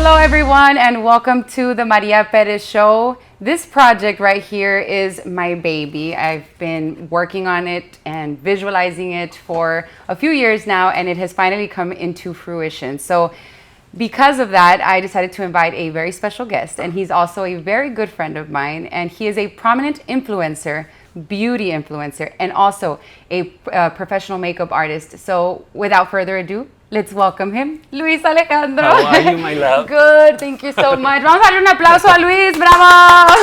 Hello, everyone, and welcome to the Maria Perez Show. This project right here is my baby. I've been working on it and visualizing it for a few years now, and it has finally come into fruition. So, because of that, I decided to invite a very special guest, and he's also a very good friend of mine, and he is a prominent influencer, beauty influencer, and also a professional makeup artist. So, without further ado, let's welcome him, Luis Alejandro. How are you, my love? Good, thank you so much. Vamos a darle un aplauso a Luis, bravo.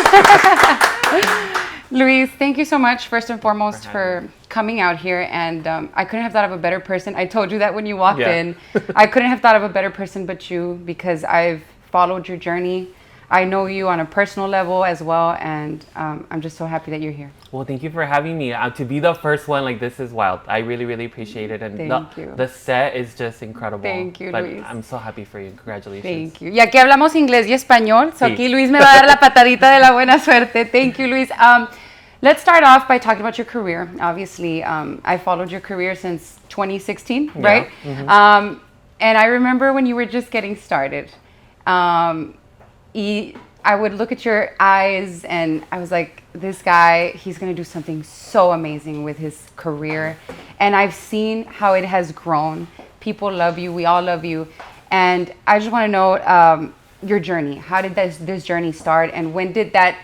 Luis, thank you so much, first and foremost, for coming out here. And I couldn't have thought of a better person. I told you that when you walked in. I couldn't have thought of a better person but you, because I've followed your journey. I know you on a personal level as well, and I'm just so happy that you're here. Well, thank you for having me. To be the first one, like, this is wild. I really, really appreciate it. And Thank you. The set is just incredible. Thank you, but Luis. I'm so happy for you. Congratulations. Thank you. Y aquí hablamos inglés y español, so Sí. aquí Luis me va a dar la patadita de la buena suerte. Thank you, Luis. Let's start off by talking about your career. Obviously, I followed your career since 2016, right? Mm-hmm. And I remember when you were just getting started. I would look at your eyes and I was like, this guy, he's going to do something so amazing with his career. And I've seen how it has grown. People love you. We all love you. And I just want to know your journey. How did this journey start? And when did that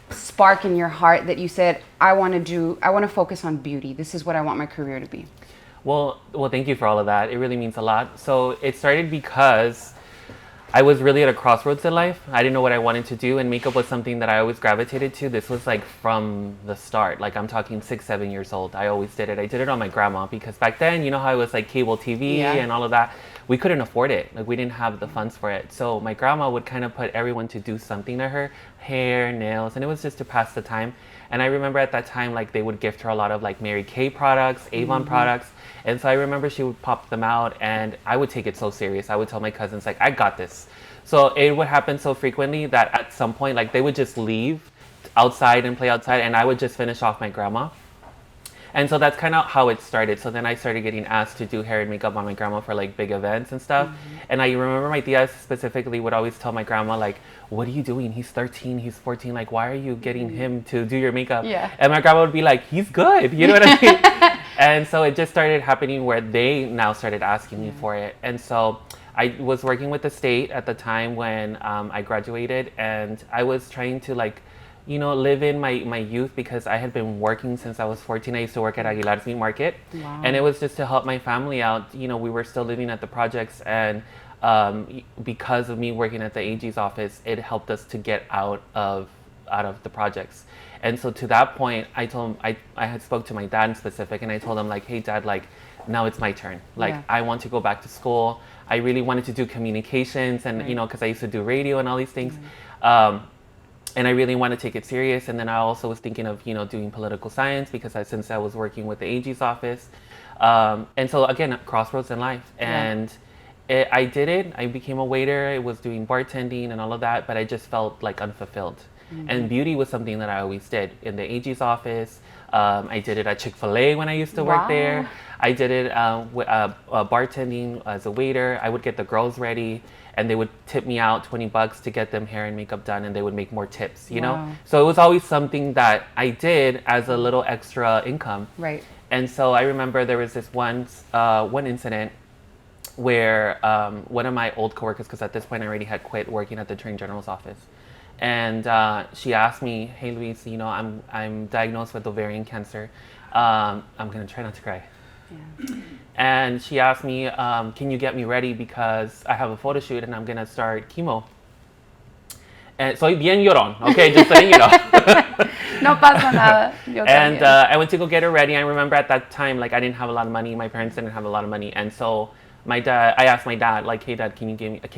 spark in your heart that you said, I want to focus on beauty. This is what I want my career to be? Well, thank you for all of that. It really means a lot. So it started because I was really at a crossroads in life. I didn't know what I wanted to do, and makeup was something that I always gravitated to. This was like from the start. Like, I'm talking 6, 7 years old. I always did it. I did it on my grandma, because back then, you know how it was like cable TV and all of that. We couldn't afford it. Like, we didn't have the funds for it. So my grandma would kind of put everyone to do something to her, hair, nails, and it was just to pass the time. And I remember at that time, like, they would gift her a lot of like Mary Kay products, Avon products. And so I remember she would pop them out, and I would take it so serious. I would tell my cousins, like, I got this. So it would happen so frequently that at some point, like, they would just leave outside and play outside, and I would just finish off my grandma. And so that's kind of how it started. So then I started getting asked to do hair and makeup on my grandma for like big events and stuff. And I remember my tias specifically would always tell my grandma, like, what are you doing? He's 13, he's 14. Like, why are you getting him to do your makeup? Yeah. And my grandma would be like, he's good. You know what I mean? And so it just started happening where they now started asking me for it. And so I was working with the state at the time when I graduated, and I was trying to, like, you know, live in my youth, because I had been working since I was 14. I used to work at Aguilar's Meat Market. Wow. And it was just to help my family out. You know, we were still living at the projects, and because of me working at the AG's office, it helped us to get out of the projects. And so to that point, I told him, I had spoke to my dad in specific, and I told him, like, hey, Dad, like, now it's my turn. Like, I want to go back to school. I really wanted to do communications, and, you know, because I used to do radio and all these things. And I really want to take it serious. And then I also was thinking of, you know, doing political science, because since I was working with the AG's office. And so, again, crossroads in life. And I did it. I became a waiter. I was doing bartending and all of that, but I just felt like unfulfilled. And beauty was something that I always did in the AG's office. I did it at Chick-fil-A when I used to work there. I did it bartending as a waiter. I would get the girls ready, and they would tip me out $20 to get them hair and makeup done, and they would make more tips, you know? So it was always something that I did as a little extra income. Right. And so I remember there was this one incident where one of my old coworkers, because at this point I already had quit working at the Attorney General's office, and she asked me, hey, Luis, you know, I'm diagnosed with ovarian cancer. I'm gonna try not to cry. And she asked me, can you get me ready, because I have a photo shoot and I'm gonna start chemo. And soy bien llorón, okay, just letting you know. No pasa nada. Yo And también. I went to go get her ready. I remember at that time, like, I didn't have a lot of money. My parents didn't have a lot of money, and so I asked my dad, like, hey, Dad, can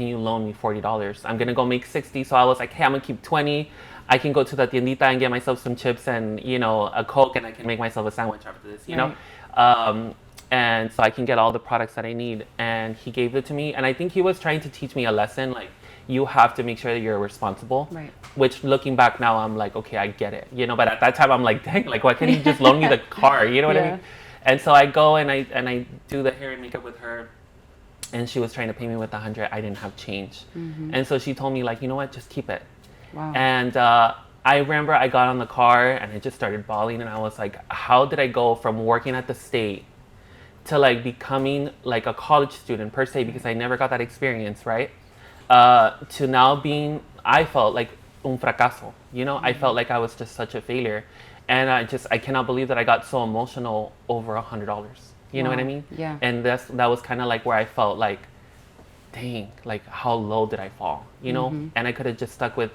you loan me $40? I'm gonna go make 60. So I was like, hey, I'm gonna keep 20. I can go to the tiendita and get myself some chips and, you know, a Coke, and I can make myself a sandwich after this, you know? And so I can get all the products that I need. And he gave it to me. And I think he was trying to teach me a lesson, like, you have to make sure that you're responsible. Right. Which, looking back now, I'm like, okay, I get it. You know, but at that time, I'm like, dang, like, why can't he just loan me the car? You know what I mean? And so I go and I do the hair and makeup with her. and she was trying to pay me with 100. I didn't have change. And so she told me, like, you know what, just keep it. Wow. And I remember I got on the car and I just started bawling, and I was like, how did I go from working at the state to like becoming like a college student per se, because I never got that experience, right? To now being, I felt like un fracaso, you know, I felt like I was just such a failure. And I cannot believe that I got so emotional over $100. You know what I Wow. mean? Yeah. And that was kind of like where I felt like, dang, like how low did I fall, you know? And I could have just stuck with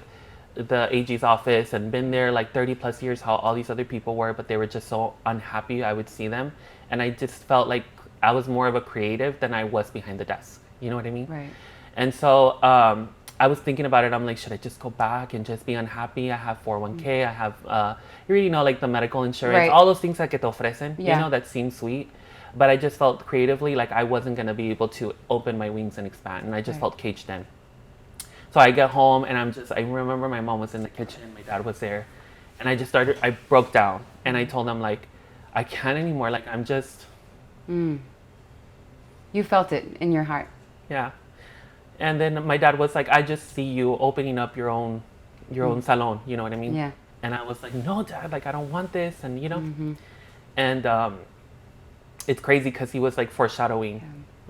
the AG's office and been there like 30 plus years, how all these other people were, but they were just so unhappy. I would see them, and I just felt like I was more of a creative than I was behind the desk. You know what I mean? Right. And so I was thinking about it. I'm like, should I just go back and just be unhappy? I have 401k. I have, you already know, like the medical insurance, Right. all those things that que te ofrecen, Yeah. you know, that seem sweet. But I just felt creatively like I wasn't going to be able to open my wings and expand. And I just Right. felt caged in. So I get home and I remember my mom was in the kitchen, my dad was there. And I broke down and I told them, like, I can't anymore. Like, I'm just, You felt it in your heart. yeah. And then my dad was like, I just see you opening up your own salon, you know what I mean? Yeah. And I was like, no, Dad, like I don't want this, and you know. And it's crazy because he was like foreshadowing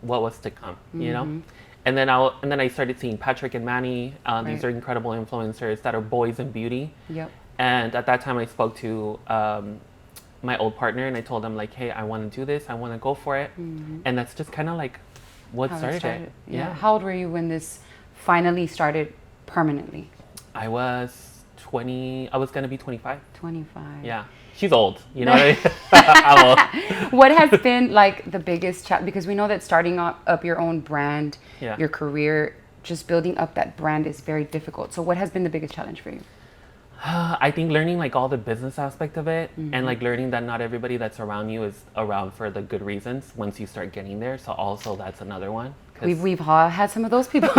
what was to come, you know. And then I started seeing Patrick and Manny. These Right. are incredible influencers that are boys in beauty. Yep. And at that time, I spoke to my old partner, and I told him, like, hey, I want to do this. I want to go for it. And that's just kind of like what How it started it. started. Yeah. Yeah. How old were you when this finally started permanently? I was 20. I was gonna be 25. 25. Yeah. She's old. You know what I mean? I'm old. What has been like the biggest challenge? Because we know that starting up your own brand, Yeah. your career, just building up that brand is very difficult. So what has been the biggest challenge for you? I think learning like all the business aspect of it, and like learning that not everybody that's around you is around for the good reasons once you start getting there. So also that's another one. 'Cause- We've all had some of those people.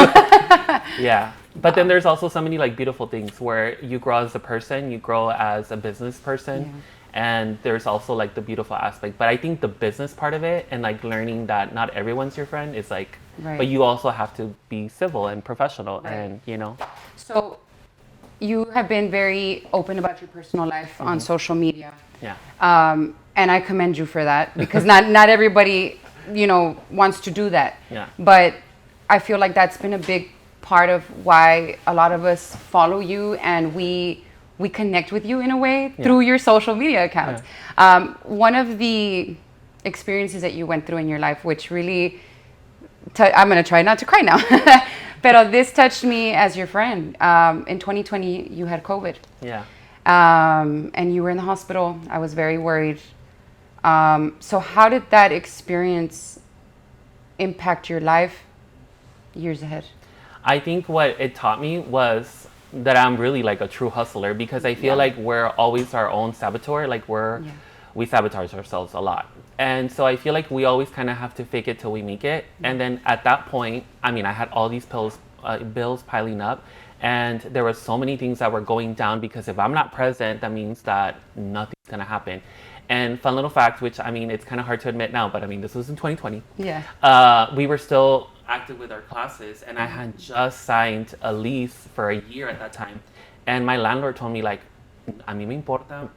yeah. But then there's also so many like beautiful things where you grow as a person, you grow as a business person. And there's also like the beautiful aspect. But I think the business part of it and like learning that not everyone's your friend is like, Right. but you also have to be civil and professional and, you know. So you have been very open about your personal life on social media. Yeah. And I commend you for that because not everybody, you know, wants to do that. Yeah. But I feel like that's been a big part of why a lot of us follow you and we connect with you in a way through your social media accounts. One of the experiences that you went through in your life, which really, I'm going to try not to cry now, but this touched me as your friend. In 2020, you had COVID. Yeah. And you were in the hospital. I was very worried. So how did that experience impact your life years ahead? I think what it taught me was that I'm really like a true hustler because I feel like we're always our own saboteur. Like we sabotage ourselves a lot. And so I feel like we always kind of have to fake it till we make it. And then at that point, I mean, I had all these bills piling up, and there were so many things that were going down because if I'm not present, that means that nothing's gonna happen. And fun little fact, which I mean, it's kind of hard to admit now, but I mean, this was in 2020. Yeah. We were still active with our classes, and I had just signed a lease for a year at that time. And my landlord told me, like, a mí me importa,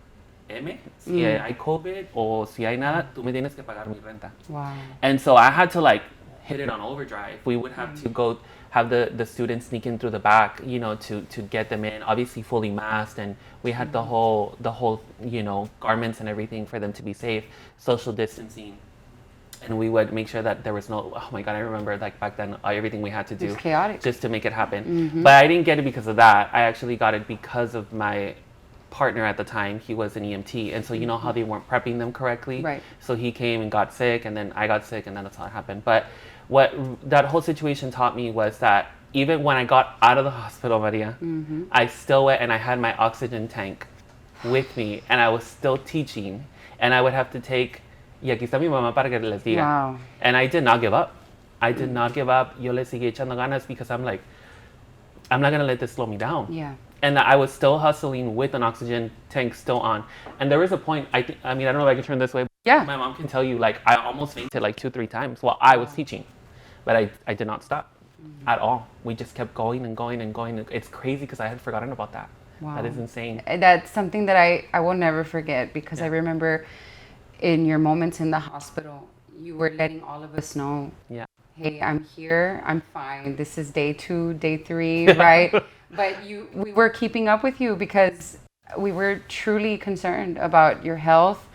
si hay COVID o si hay nada, tú me tienes que pagar mi renta. Wow. And so I had to like hit it on overdrive. We would have to go have the students sneak in through the back, you know, to get them in, obviously fully masked, and we had the whole, you know, garments and everything for them to be safe, social distancing. And we would make sure that there was no, oh my God, I remember like back then, everything we had to do It's chaotic. just to make it happen. But I didn't get it because of that. I actually got it because of my partner at the time. He was an EMT. And so you know how they weren't prepping them correctly? Right. So he came and got sick, and then I got sick, and then that's how it happened. But what that whole situation taught me was that even when I got out of the hospital, Maria, I still went and I had my oxygen tank with me, and I was still teaching, and I would have to take, y aquí está mi mamá para que les diga. Wow. And I did not give up. I did not give up. Yo le seguí echando ganas because I'm like, I'm not going to let this slow me down. Yeah. And I was still hustling with an oxygen tank still on. And there was a point, I mean, I don't know if I can turn this way. But Yeah. my mom can tell you, like, I almost fainted like 2-3 times while I was teaching. but I did not stop at all. We just kept going and going and going. It's crazy because I had forgotten about that. Wow. That is insane. That's something that I will never forget, because I remember in your moments in the hospital, you were letting all of us know, Yeah. hey, I'm here, I'm fine. This is day 2, day 3, right? But we were keeping up with you because we were truly concerned about your health,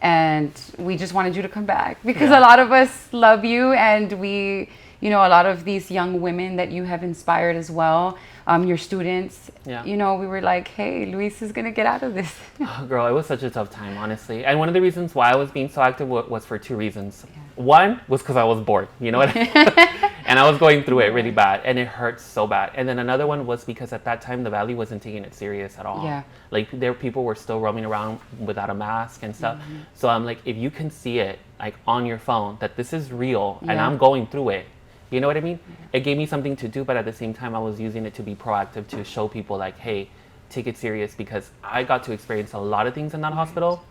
and we just wanted you to come back because a lot of us love you, and we, you know, a lot of these young women that you have inspired as well, your students, you know, we were like, hey, Luis is gonna get out of this. Oh, girl, it was such a tough time, honestly. And one of the reasons why I was being so active was for 2 reasons. One was because I was bored, you know what? And I was going through it really bad, and it hurt so bad. And then another one was because at that time the Valley wasn't taking it serious at all. Yeah. Like people were still roaming around without a mask and stuff. So I'm like, if you can see it like on your phone that this is real and I'm going through it, you know what I mean? It gave me something to do, but at the same time, I was using it to be proactive, to show people like, hey, take it serious, because I got to experience a lot of things in that hospital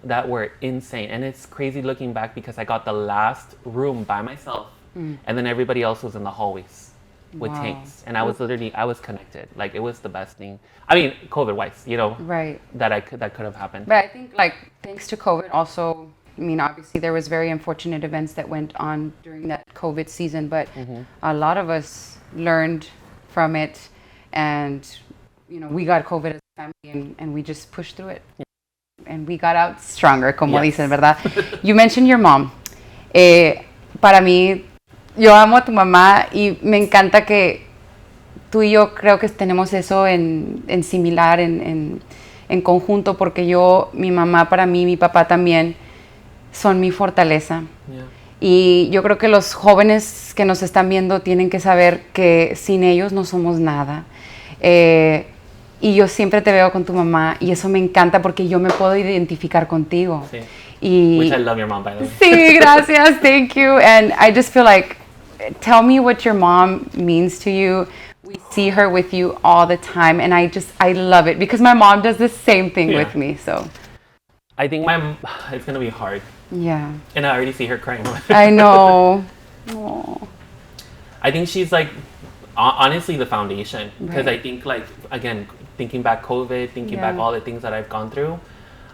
that were insane. And it's crazy looking back because I got the last room by myself, and then everybody else was in the hallways with tanks. And I was connected. Like, it was the best thing. I mean, COVID-wise, you know, that could have happened. But I think, like, thanks to COVID also, I mean, obviously there was very unfortunate events that went on during that COVID season, but a lot of us learned from it, and, you know, we got COVID as a family, and we just pushed through it. And we got out stronger, como dicen, ¿verdad? You mentioned your mom. Para mí, yo amo a tu mamá y me encanta que tú y yo creo que tenemos eso en similar, en conjunto, porque mi mamá para mí, mi papá también, son mi fortaleza. Y yo creo que los jóvenes que nos están viendo tienen que saber que sin ellos no somos nada. Y yo siempre te veo con tu mamá, y eso me encanta porque yo me puedo identificar contigo. Sí. Y, which I love your mom, by the way. Sí, gracias, thank you. And I just feel like, tell me what your mom means to you. We see her with you all the time, and I love it because my mom does the same thing with me. So I think it's gonna be hard. Yeah. And I already see her crying. I know. Aww. I think she's like, honestly, the foundation. Because I think, like, again, thinking back COVID, thinking back all the things that I've gone through,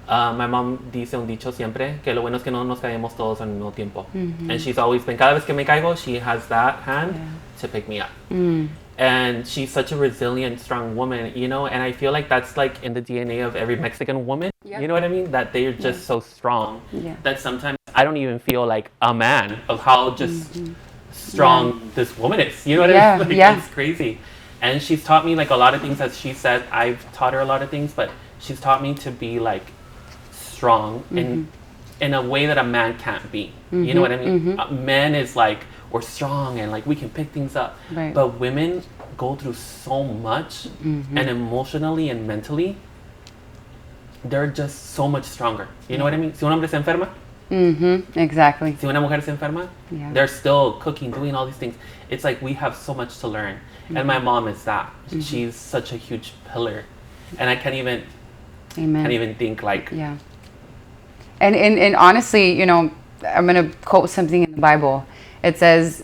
my mom dice un dicho siempre, que lo bueno es que no nos caemos todos al mismo tiempo. And she's always been, cada vez que me caigo, she has that hand to pick me up. And she's such a resilient, strong woman, you know, and I feel like that's like in the DNA of every Mexican woman, you know what I mean? That they're just so strong that sometimes I don't even feel like a man of how just strong this woman is, you know what I mean? Like, it's crazy. And she's taught me like a lot of things, as she said. I've taught her a lot of things, but she's taught me to be like strong in a way that a man can't be. You know what I mean? Men is like, we're strong and like we can pick things up. But women go through so much, and emotionally and mentally, they're just so much stronger. You know what I mean? Si un hombre se enferma, exactly. Si una mujer se enferma, they're still cooking, doing all these things. It's like we have so much to learn. And my mom is that. She's such a huge pillar. And I can't even think like... Yeah. And honestly, you know, I'm going to quote something in the Bible. It says,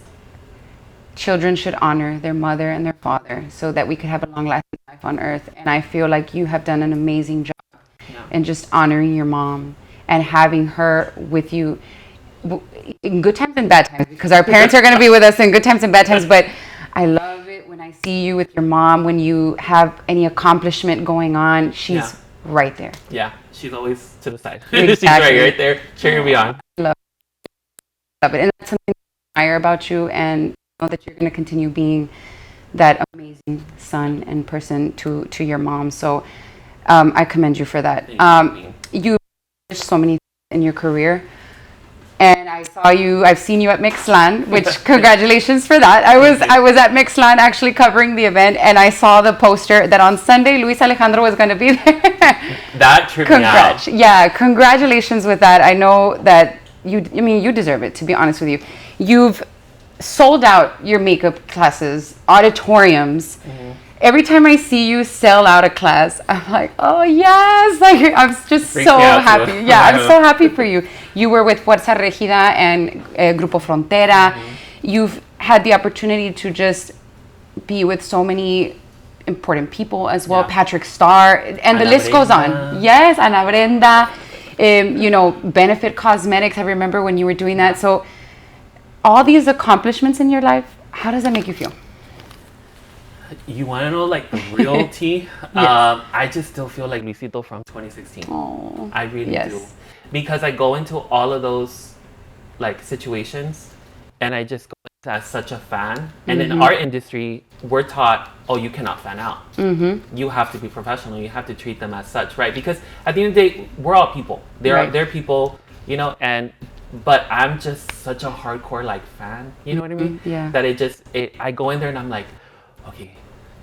children should honor their mother and their father so that we could have a long-lasting life on earth. And I feel like you have done an amazing job in just honoring your mom and having her with you in good times and bad times, because our parents are going to be with us in good times and bad times. But I love it when I see you with your mom, when you have any accomplishment going on, she's right there. Yeah, she's always to the side. Exactly. She's right there, cheering me on. Love it. And that's something I admire about you, and know that you're going to continue being that amazing son and person to your mom. So I commend you for that. You did so many things in your career, and I've seen you at Mixlan, which congratulations for that. I was at Mixlan actually covering the event, and I saw the poster that on Sunday Luis Alejandro was going to be there. That tripped me out. Yeah, congratulations with that. I know that you deserve it, to be honest with you. You've sold out your makeup classes, auditoriums. Every time I see you sell out a class, I'm like, oh yes, like I'm just so happy. Yeah, I'm so happy for you. You were with Fuerza Regida and Grupo Frontera. You've had the opportunity to just be with so many important people as well. Yeah. Patrick Starr, and the Ana list goes on. Brenda. Yes, Ana Brenda. You know, Benefit Cosmetics. I remember when you were doing that. So, all these accomplishments in your life, how does that make you feel? You want to know like the real tea? Yes. I just still feel like Luisito from 2016. Oh, I really yes. do. Because I go into all of those like situations and I just go into as such a fan. And in our industry, we're taught, oh, you cannot fan out. You have to be professional. You have to treat them as such, right? Because at the end of the day, we're all people. They're people, you know, but I'm just such a hardcore like fan, you know what I mean? Yeah. That I go in there and I'm like, okay,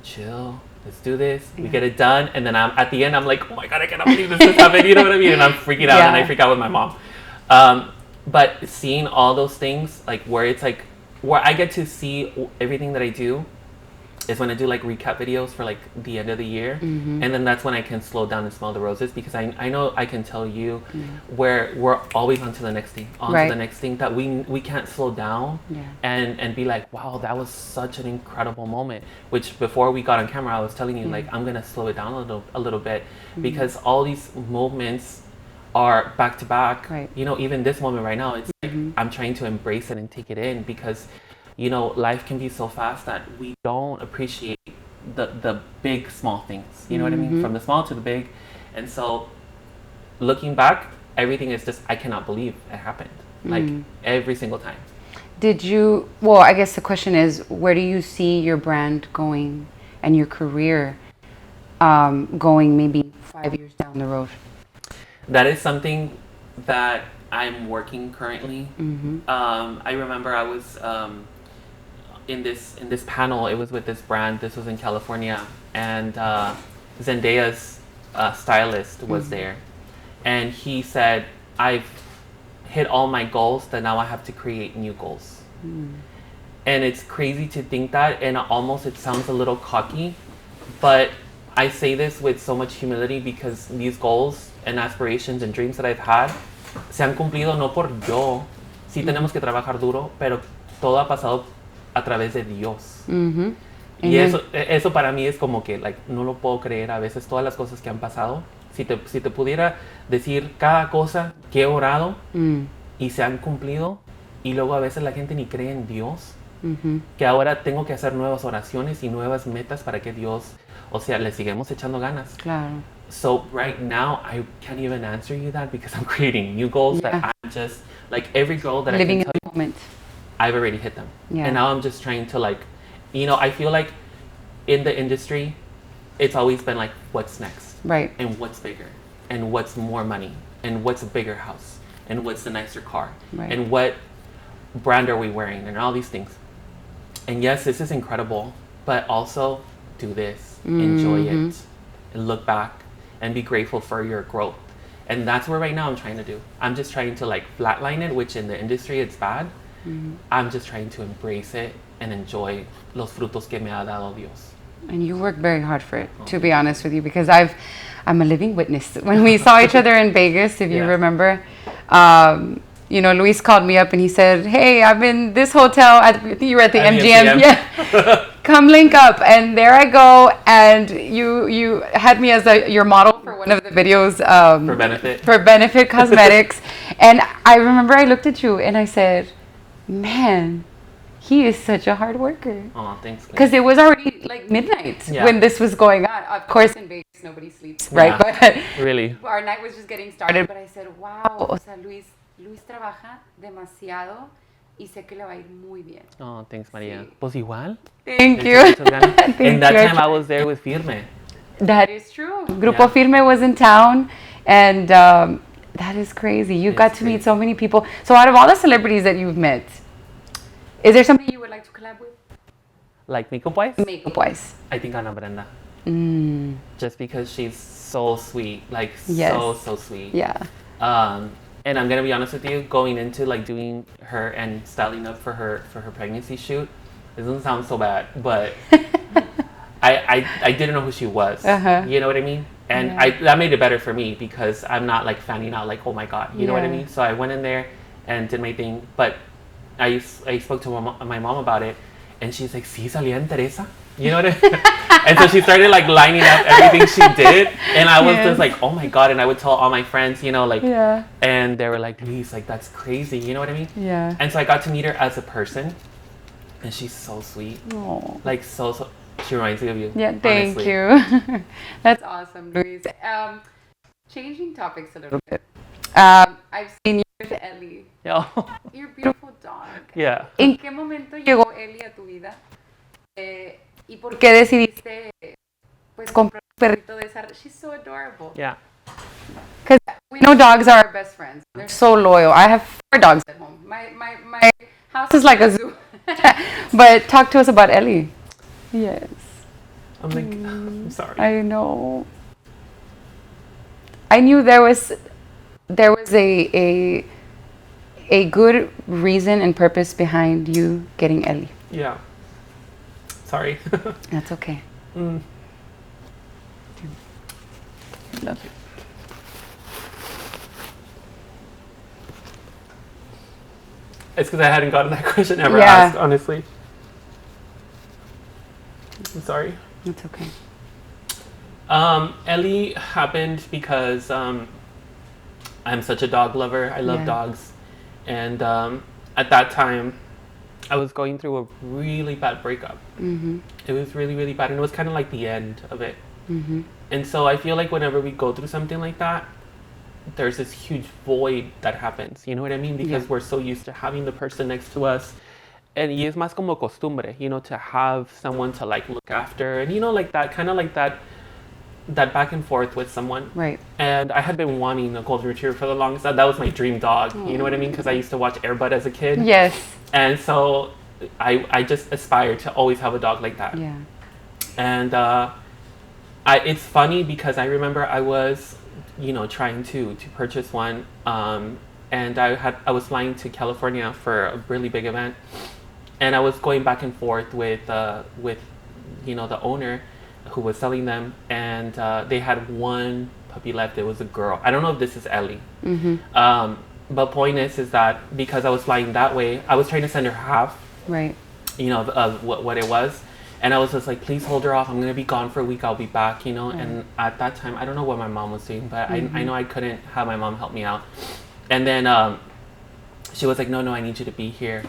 chill, let's do this. We get it done, and then at the end I'm like, oh my god, I cannot believe this is happening. You know what I mean? And I'm freaking out, and I freak out with my mom. But seeing all those things, like where it's like where I get to see everything that I do, is when I do like recap videos for like the end of the year, and then that's when I can slow down and smell the roses, because I know I can tell you where we're always on to the next thing, the next thing, that we can't slow down and be like, wow, that was such an incredible moment. Which before we got on camera, I was telling you like I'm gonna slow it down a little bit, because all these moments are back to back. You know, even this moment right now, it's like I'm trying to embrace it and take it in, because you know, life can be so fast that we don't appreciate the big, small things. You know what I mean? From the small to the big. And so, looking back, everything is just, I cannot believe it happened. Like, every single time. Well, I guess the question is, where do you see your brand going and your career going maybe 5 years down the road? That is something that I'm working currently. I remember I was... in this panel, it was with this brand. This was in California, and Zendaya's stylist was there, and he said, I've hit all my goals, that now I have to create new goals. And it's crazy to think that, and almost it sounds a little cocky, but I say this with so much humility, because these goals and aspirations and dreams that I've had se han cumplido no por yo. Sí tenemos que trabajar duro, pero todo ha pasado a través de Dios. Y eso para mí es como que, like, no lo puedo creer a veces, todas las cosas que han pasado. Si te pudiera decir cada cosa que he orado y se han cumplido, y luego a veces la gente ni cree en Dios, que ahora tengo que hacer nuevas oraciones y nuevas metas para que Dios, o sea, le sigamos echando ganas. Claro. So right now, I can't even answer you that, because I'm creating new goals that I'm just, like, every goal that living I can in the moment. I've already hit them. Yeah. And now I'm just trying to, like, you know, I feel like in the industry, it's always been like, what's next? Right. And what's bigger? And what's more money? And what's a bigger house? And what's the nicer car? Right. And what brand are we wearing? And all these things. And yes, this is incredible, but also do this, enjoy it, and look back and be grateful for your growth. And that's where right now I'm trying to do. I'm just trying to, like, flatline it, which in the industry it's bad. I'm just trying to embrace it and enjoy los frutos que me ha dado Dios. And you work very hard for it, to be honest with you, because I'm a living witness. When we saw each other in Vegas, if you remember, you know, Luis called me up and he said, hey, I'm in this hotel, I think you were at the MGM. Yeah. Come link up. And there I go. And you had me as your model for one of the videos. For Benefit Cosmetics. And I remember I looked at you and I said, man, he is such a hard worker. Oh, thanks. Because it was already like midnight when this was going on. Of course, in Vegas, nobody sleeps, right? But really, our night was just getting started. But I said, wow, o sea, Luis trabaja demasiado y sé que le va a ir muy bien. Oh, thanks, Maria. Pues igual. Thank you. And that time I was there with Firme. That is true. Grupo Firme was in town, and that is crazy. You got to meet so many people. So out of all the celebrities that you've met, is there somebody you would like to collab with? Like makeup-wise? Makeup-wise. I think Ana Brenda. Just because she's so sweet. Like, so sweet. Yeah. And I'm gonna be honest with you, going into like doing her and styling up for her pregnancy shoot, it doesn't sound so bad, but I didn't know who she was. You know what I mean? And that made it better for me, because I'm not like fanning out like, oh my god, you know what I mean? So I went in there and did my thing, but I spoke to my mom about it, and she's like, "Sí, salía en Teresa." You know what I mean? And so she started like lining up everything she did, and I was just like, "Oh my god!" And I would tell all my friends, you know, like, and they were like, "Luis, like that's crazy." You know what I mean? Yeah. And so I got to meet her as a person, and she's so sweet. Oh. Like so. She reminds me of you. Yeah, thank honestly. you. That's awesome, Luis. Changing topics a little bit. I've seen you with Ellie. Yeah. Your beautiful dog. Yeah. ¿En qué momento llegó Ellie a tu vida? ¿Y por qué decidiste pues comprar un perrito de esa? She's so adorable. Yeah. Because we know dogs are our best friends. They're so loyal. I have 4 dogs at home. My house is like a zoo. But talk to us about Ellie. Yes. I'm like, I'm sorry. I know. I knew there was a good reason and purpose behind you getting Ellie. Yeah. Sorry. That's okay. Mm. Love you. It's because I hadn't gotten that question ever Yeah. asked, honestly. I'm sorry. That's okay. Ellie happened because I'm such a dog lover. I love Yeah. dogs. And at that time, I was going through a really bad breakup. Mm-hmm. It was really, really bad. And it was kind of like the end of it. Mm-hmm. And so I feel like whenever we go through something like that, there's this huge void that happens. You know what I mean? Because Yeah. we're so used to having the person next to us. And y es más como costumbre, you know, to have someone to like look after. And, you know, like that, kind of like that back and forth with someone. Right. And I had been wanting a golden retriever for the longest time. That was my dream dog. You know what I mean? Because I used to watch Air Bud as a kid. Yes. And so I just aspired to always have a dog like that. Yeah. And it's funny because I remember I was, you know, trying to purchase one. And I was flying to California for a really big event. And I was going back and forth with you know, the owner who was selling them, and they had one puppy left. It was a girl. I don't know if this is Ellie. Mm-hmm. But point is that because I was flying that way, I was trying to send her half, Right. you know, of what it was. And I was just like, please hold her off. I'm going to be gone for a week. I'll be back, you know. Right. And at that time, I don't know what my mom was doing, but Mm-hmm. I know I couldn't have my mom help me out. And then she was like, no, I need you to be here.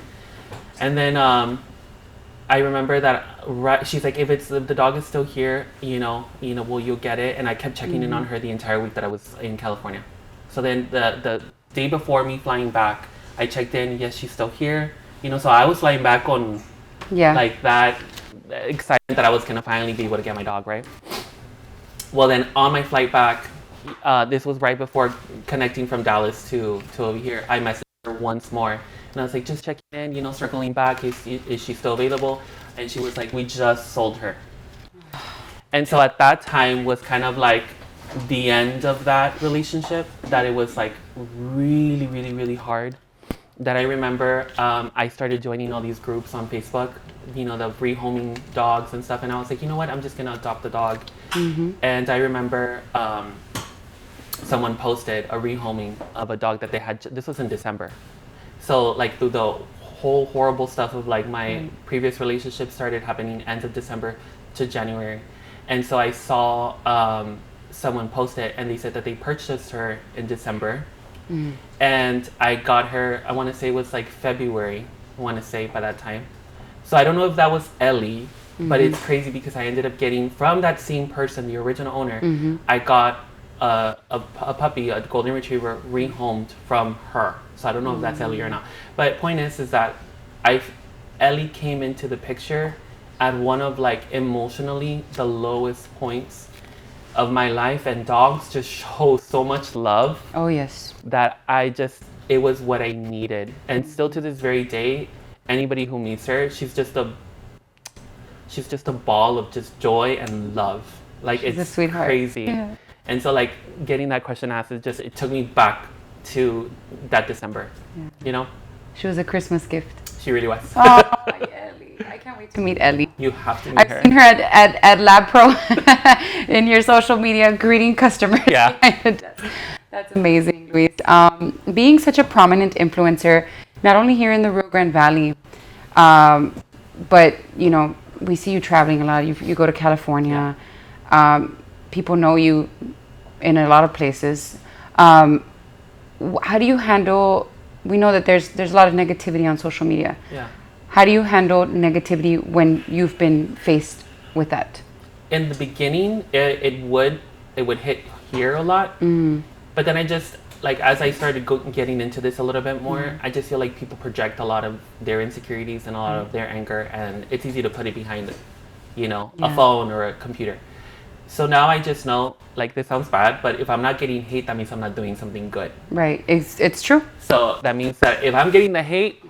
And then I remember that she's like, if the dog is still here, you know, well, you'll get it. And I kept checking in on her the entire week that I was in California. So then the day before me flying back, I checked in. Yes, she's still here. You know, so I was flying back on like that excitement that I was gonna finally be able to get my dog, right? Well, then on my flight back, this was right before connecting from Dallas to over here. I messaged her once more, and I was like, just checking in, you know, circling back. Is she still available? And she was like, we just sold her. And so at that time was kind of like the end of that relationship. That it was like really, really, really hard. That I remember I started joining all these groups on Facebook, you know, the rehoming dogs and stuff. And I was like, you know what, I'm just going to adopt a dog. Mm-hmm. And I remember someone posted a rehoming of a dog that they had. This was in December. So like through the whole horrible stuff of like my previous relationship started happening end of December to January. And so I saw someone post it, and they said that they purchased her in December. Mm. And I got her, I want to say it was like February, I want to say by that time. So I don't know if that was Ellie, but it's crazy because I ended up getting from that same person, the original owner, I got a puppy, a golden retriever, rehomed from her. So I don't know if that's Ellie or not. But point is that Ellie came into the picture at one of like emotionally the lowest points of my life, and dogs just show so much love. Oh yes. That it was what I needed. And still to this very day, anybody who meets her, she's just a ball of just joy and love. Like She's a it's sweetheart. crazy. Yeah. And so like getting that question asked, it took me back to that December. Yeah. You know? She was a Christmas gift. She really was. Oh, Ellie. I can't wait to meet Ellie. You have to meet I've her. seen her at Lab Pro in your social media greeting customers. Yeah. That's amazing, Luis. Being such a prominent influencer not only here in the Rio Grande Valley, but we see you traveling a lot. You go to California. People know you in a lot of places. How do you handle? We know that there's a lot of negativity on social media. Yeah. How do you handle negativity when you've been faced with that? In the beginning, it would hit here a lot, but then I just like as I started getting into this a little bit more, I just feel like people project a lot of their insecurities and a lot of their anger, and it's easy to put it behind, a phone or a computer. So now I just know, like, this sounds bad, but if I'm not getting hate, that means I'm not doing something good. Right. It's true. So that means that if I'm getting the hate,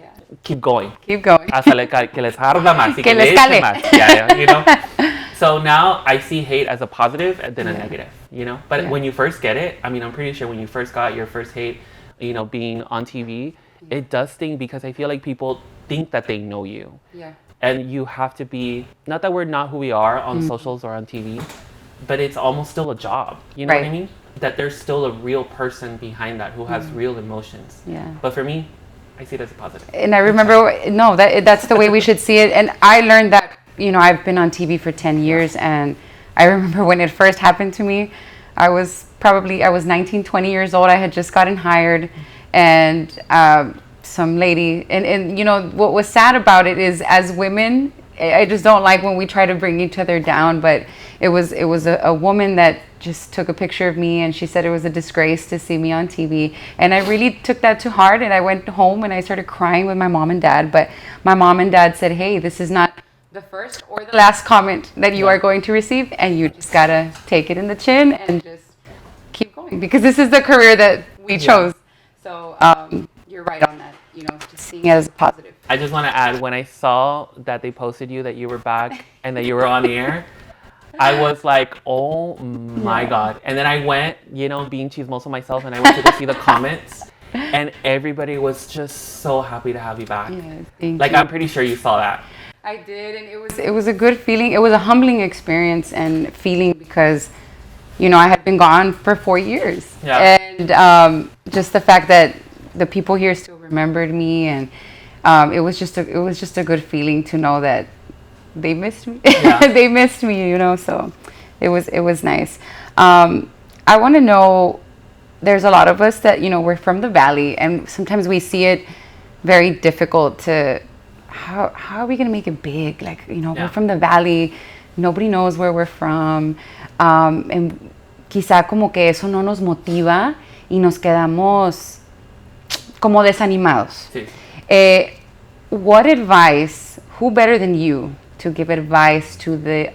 keep going. Keep going. Hasta que les arda más y Que que les le eche cale. más. Yeah. So now I see hate as a positive and then a negative, But when you first get it, I mean, I'm pretty sure when you first got your first hate, being on TV, it does sting because I feel like people think that they know you. Yeah. And you have to be, not that we're not who we are on socials or on TV, but it's almost still a job. You know what I mean? That there's still a real person behind that who has real emotions. Yeah. But for me, I see it as a positive. And I remember, that's the way we should see it. And I learned that, I've been on TV for 10 years. And I remember when it first happened to me, I was 19, 20 years old. I had just gotten hired. And some lady, and what was sad about it is as women, I just don't like when we try to bring each other down. But it was a woman that just took a picture of me, and she said it was a disgrace to see me on TV. And I really took that to heart, and I went home and I started crying with my mom and dad. But my mom and dad said, hey, this is not the first or the last comment that you are going to receive, and you just gotta take it in the chin and just keep going, because this is the career that we chose. So you're right on that, just seeing it as a positive. I just want to add, when I saw that they posted you, that you were back and that you were on the air, I was like, oh my God. And then I went, being chismoso myself, and I went to go see the comments, and everybody was just so happy to have you back. Yes, thank like, you. I'm pretty sure you saw that. I did, and it was a good feeling. It was a humbling experience and feeling because, I had been gone for 4 years. Yeah. And just the fact that the people here still remembered me, and it was just a good feeling to know that they missed me. Yeah. They missed me, so it was nice. I want to know, there's a lot of us that, we're from the Valley, and sometimes we see it very difficult to, how are we going to make it big? Like, we're from the Valley, nobody knows where we're from, and quizá como que eso no nos motiva y nos quedamos como desanimados. Sí. What advice, who better than you to give advice to the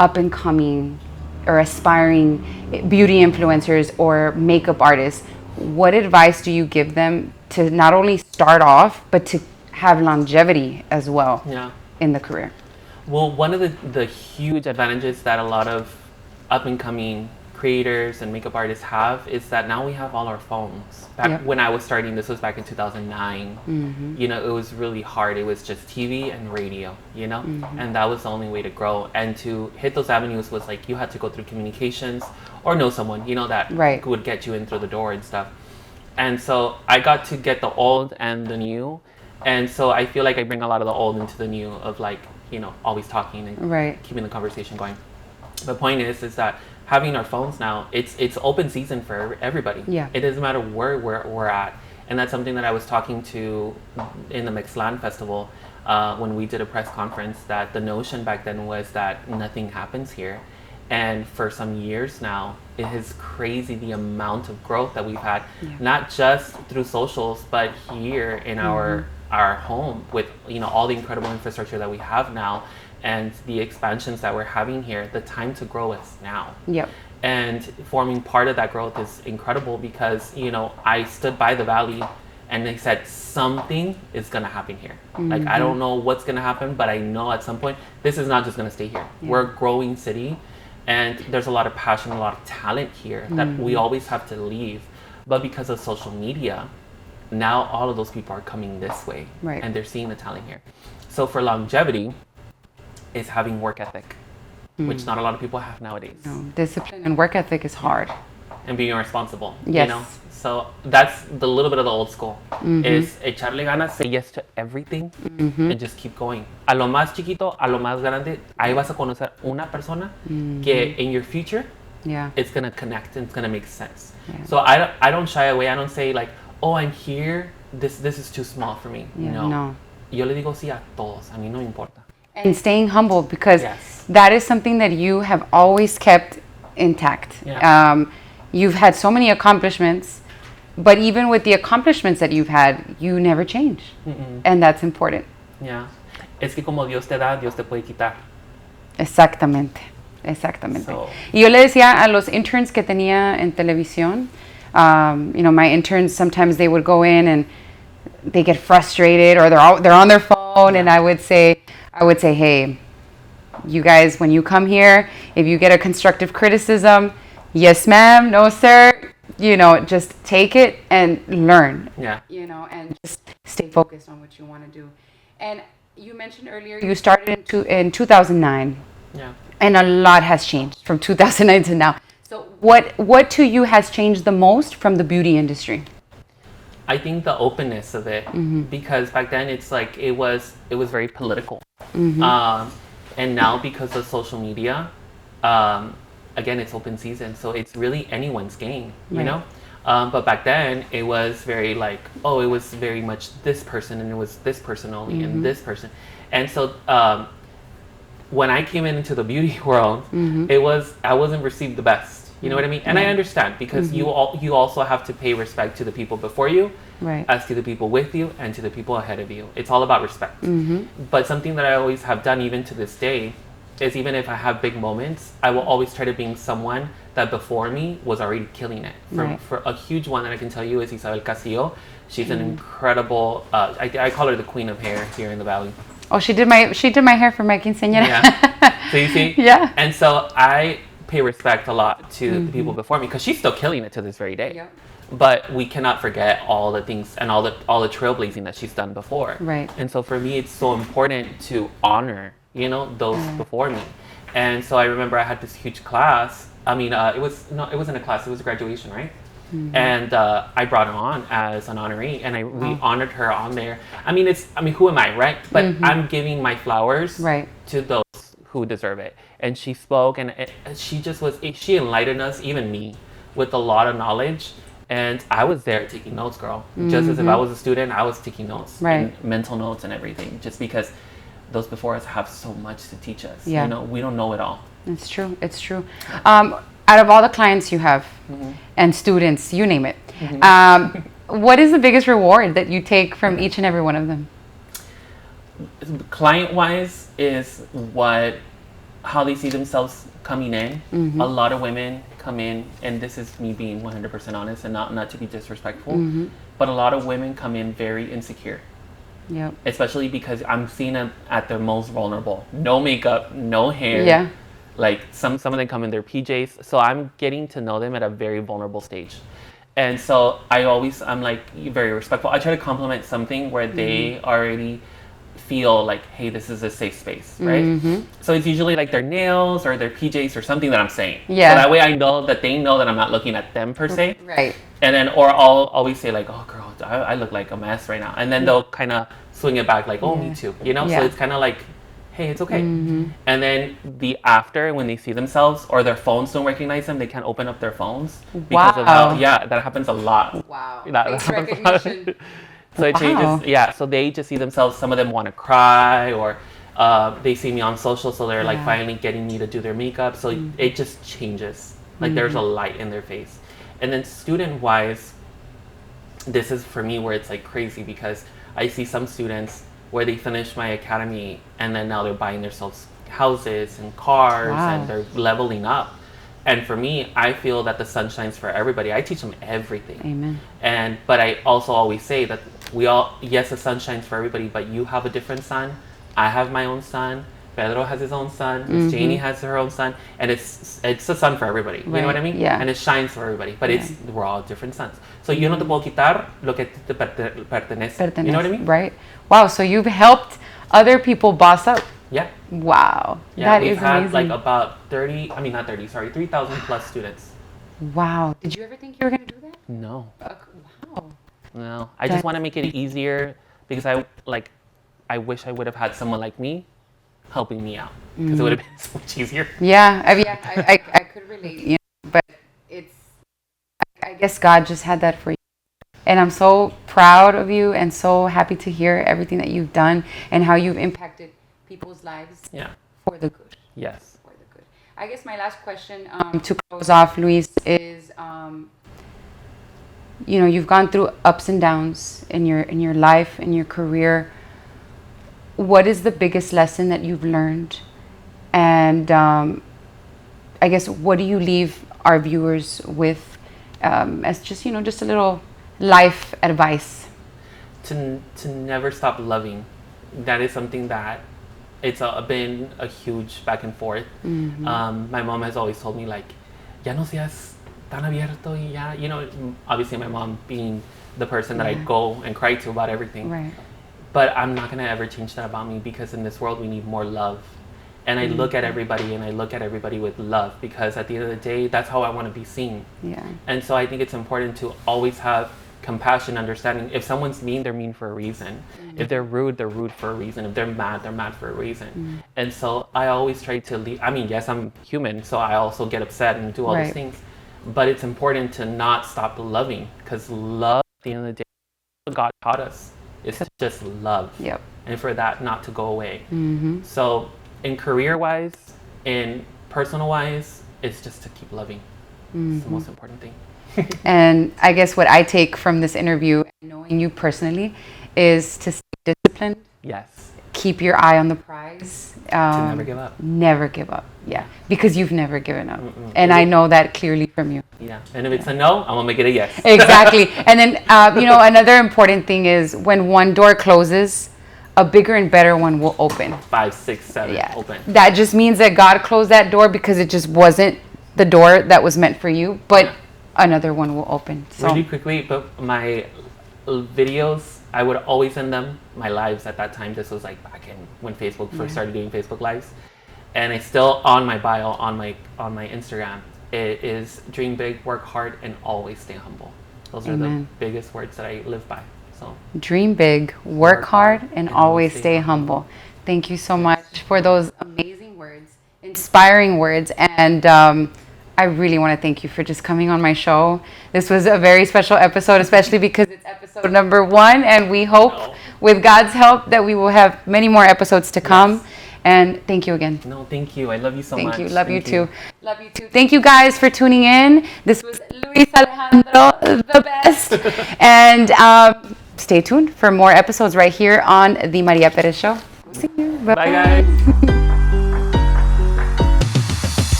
up and coming or aspiring beauty influencers or makeup artists? What advice do you give them to not only start off, but to have longevity as well in the career? Well, one of the huge advantages that a lot of up and coming creators and makeup artists have is that now we have all our phones. Back when I was starting, this was back in 2009, it was really hard. It was just TV and radio, and that was the only way to grow. And to hit those avenues was like, you had to go through communications or know someone, that would get you in through the door and stuff. And so I got to get the old and the new. And so I feel like I bring a lot of the old into the new of like, always talking and keeping the conversation going. The point is that having our phones now, it's open season for everybody. Yeah. It doesn't matter where we're at. And that's something that I was talking to in the Mixlan Festival when we did a press conference, that the notion back then was that nothing happens here. And for some years now, it is crazy the amount of growth that we've had, not just through socials, but here in our home with all the incredible infrastructure that we have now. And the expansions that we're having here, the time to grow is now. Yep. And forming part of that growth is incredible because, I stood by the Valley and they said something is going to happen here. Like, I don't know what's going to happen, but I know at some point, this is not just going to stay here. Yeah. We're a growing city, and there's a lot of passion, a lot of talent here that we always have to leave. But because of social media, now all of those people are coming this way. Right. And they're seeing the talent here. So for longevity, is having work ethic, which not a lot of people have nowadays. No, discipline and work ethic is hard. and being responsible. Yes. You know, so that's the little bit of the old school. Is echarle ganas, say yes to everything, and just keep going. A lo más chiquito, a lo más grande, ahí vas a conocer una persona que in your future, Yeah. it's gonna connect and it's gonna make sense. Yeah. So I don't shy away. I don't say like, oh, I'm here. This is too small for me. Yeah, No. no. Yo le digo sí a todos. A mí no importa. And staying humble, because Yes. that is something that you have always kept intact. Yeah. You've had so many accomplishments, but even with the accomplishments that you've had, you never change. And that's important. Yeah. Es que como Dios te da, Dios te puede quitar. Exactamente. Exactamente. So- Y yo le decía a los interns que tenía en televisión, you know, my interns, sometimes they would go in and they get frustrated, or they're on their phone, and I would say, hey, you guys, when you come here, if you get a constructive criticism, yes ma'am, no sir, you know, just take it and learn. Yeah. You know, and just stay focused on what you want to do. And you mentioned earlier you started in 2009. Yeah. And a lot has changed from 2009 to now. So what to you has changed the most from the beauty industry? I think the openness of it, because back then it's like it was very political, and now because of social media, again it's open season, so it's really anyone's game, you Right. know. But back then it was very like, oh, it was very much this person, and it was this person only, and this person, and so when I came into the beauty world, I wasn't received the best. You know what I mean? And I understand, because you also have to pay respect to the people before you, Right. as to the people with you, and to the people ahead of you. It's all about respect. But something that I always have done, even to this day, is even if I have big moments, I will always try to bring someone that before me was already killing it. Right. For a huge one that I can tell you is Isabel Castillo. She's an incredible, I call her the queen of hair here in the Valley. Oh, she did my hair for my quinceañera. Yeah. So you see? Yeah. And so I pay respect a lot to the people before me, because she's still killing it to this very day. Yep. But we cannot forget all the things and all the trailblazing that she's done before. Right. And so for me, it's so important to honor, you know, those before me. And so I remember I had this huge class. I mean, it wasn't a class. It was a graduation, right? And I brought her on as an honoree, and we honored her on there. I mean, who am I, right? But I'm giving my flowers Right. to those who deserve it. And she spoke, and she enlightened us, even me, with a lot of knowledge. And I was there taking notes, girl. Just as if I was a student, I was taking notes, Right. and mental notes and everything, just because those before us have so much to teach us. Yeah. You know, we don't know it all. It's true. It's true. Out of all the clients you have and students, you name it, what is the biggest reward that you take from each and every one of them? Client-wise is how they see themselves coming in. A lot of women come in, and this is me being 100% honest, and not to be disrespectful, but a lot of women come in very insecure. Yep. Especially because I'm seeing them at their most vulnerable. No makeup, no hair. Yeah. Like some of them come in their PJs. So I'm getting to know them at a very vulnerable stage. And so I'm like very respectful. I try to compliment something where they already feel like, hey, this is a safe space, right? So it's usually like their nails or their PJs or something that I'm saying. Yeah. So that way I know that they know that I'm not looking at them per se. Right. And then, or I'll always say like, oh girl, I look like a mess right now. And then they'll kind of swing it back like, oh, me too. You know? Yeah. So it's kind of like, hey, it's okay. And then the after, when they see themselves or their phones don't recognize them, they can't open up their phones. Because of Wow. how, yeah, that happens a lot. Wow. That Face happens a lot. recognition. So it Wow. changes, yeah. So they just see themselves, some of them want to cry, or they see me on social, so they're like Yeah. finally getting me to do their makeup. So it just changes. Like there's a light in their face. And then student-wise, this is for me where it's like crazy, because I see some students where they finish my academy and then now they're buying themselves houses and cars. Wow. And they're leveling up. And for me, I feel that the sun shines for everybody. I teach them everything. Amen. But I also always say that yes, the sun shines for everybody, but you have a different sun. I have my own sun. Pedro has his own sun. Miss Janie has her own sun. And it's a sun for everybody. You know what I mean? Yeah. And it shines for everybody. But we're all different suns. So yo no te puedo quitar lo que te pertenece. You know what I mean? Right. Wow. So you've helped other people boss up. Yeah. Wow. Yeah, That we've is had amazing. like about 3,000 plus students. Wow. Did you ever think you were going to do that? No, Wow. no. I just want to make it easier because I wish I would have had someone like me helping me out because it would have been so much easier. Yeah, I could relate, but it's, I guess God just had that for you. And I'm so proud of you and so happy to hear everything that you've done and how you've impacted people's lives Yeah. for the good. Yes. For the good. I guess my last question to close off, Luis, is you've gone through ups and downs in your life, in your career. What is the biggest lesson that you've learned? And I guess, what do you leave our viewers with as just a little life advice? To never stop loving. That is something that it's been a huge back and forth. My mom has always told me, like, ya no seas tan abierto y ya. Obviously my mom being the person that I go and cry to about everything. Right. But I'm not going to ever change that about me, because in this world we need more love. And I look at everybody, and I look at everybody with love, because at the end of the day, that's how I want to be seen. Yeah. And so I think it's important to always have compassion, understanding. If someone's mean, they're mean for a reason. If they're rude for a reason. If they're mad for a reason. And so I always try to leave. I mean, yes, I'm human, so I also get upset and do all those things. But it's important to not stop loving, because love, at the end of the day, what God taught us is to just love. Yep. And for that not to go away. So in career-wise, in personal-wise, it's just to keep loving. It's the most important thing. And I guess what I take from this interview, knowing you personally, is to stay disciplined. Yes. Keep your eye on the prize. To never give up. Never give up. Yeah. Because you've never given up. And I know that clearly from you. Yeah. And if it's a no, I'm going to make it a yes. Exactly. And then, another important thing is, when one door closes, a bigger and better one will open. 5, 6, 7 open. That just means that God closed that door because it just wasn't the door that was meant for you, but another one will open. So. Really quickly, but my videos, I would always send them, my lives at that time. This was like back in when Facebook first started doing Facebook lives. And it's still on my bio, on my Instagram. It is dream big, work hard, and always stay humble. Those are the biggest words that I live by. So dream big, work hard, and always stay humble. Thank you so much for those amazing words, inspiring words, and I really want to thank you for just coming on my show. This was a very special episode, especially because it's episode number 1, and we hope, with God's help, that we will have many more episodes to come. Yes. And thank you again. No, thank you. I love you so much. Thank you. Love you too. Love you too. Thank you guys for tuning in. This was Luis Alejandro, the best. And stay tuned for more episodes right here on The Maria Perez Show. See you. Bye, guys.